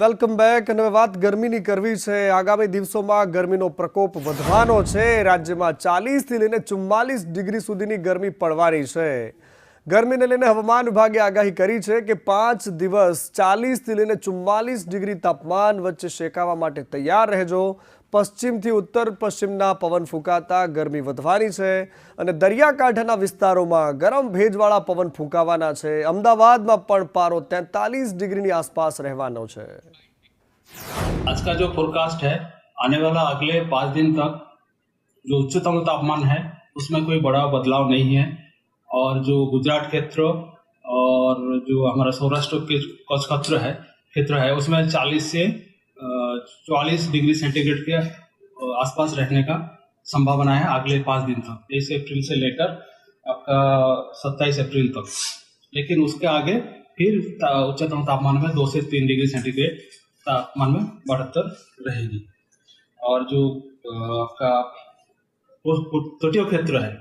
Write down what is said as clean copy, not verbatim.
Welcome back. અને વાત ગરમીની કરવી છે। આગામી દિવસોમાં ગરમીનો પ્રકોપ વધવાનો છે। રાજ્યમાં 40 થી લઈને 44 ડિગ્રી સુધીની ગરમી પડવાની છે। ગરમીને લઈને હવામાન વિભાગે આગાહી કરી છે કે 5 દિવસ 40 થી લઈને 44 ડિગ્રી તાપમાન વચ્ચે શેકાવા માટે તૈયાર રહેજો। પશ્ચિમથી ઉત્તર પશ્ચિમના પવન ફૂંકાતા ગરમી વધવાની છે અને દરિયાકાંઠાના વિસ્તારોમાં ગરમ ભેજવાળા પવન ફૂંકાવાના છે। અમદાવાદમાં પણ પારો 43 ડિગ્રીની આસપાસ રહેવાનો છે। आज का जो फोरकास्ट है आने वाला अगले 5 दिन तक जो उच्चतम तापमान है उसमें कोई बड़ा बदलाव नहीं है और जो गुजरात क्षेत्र और जो हमारा सौराष्ट्र के कच्छ क्षेत्र है उसमें 40 से 44 डिग्री सेंटीग्रेड के आसपास रहने का संभावना है अगले 5 दिन तक, 23 अप्रैल से लेकर आपका 27 अप्रैल तक। लेकिन उसके आगे फिर उच्चतम तापमान में 2 से 3 डिग्री सेंटीग्रेड तापमान में बढ़ोतरी रहेगी। और जो आपका तटीय क्षेत्र है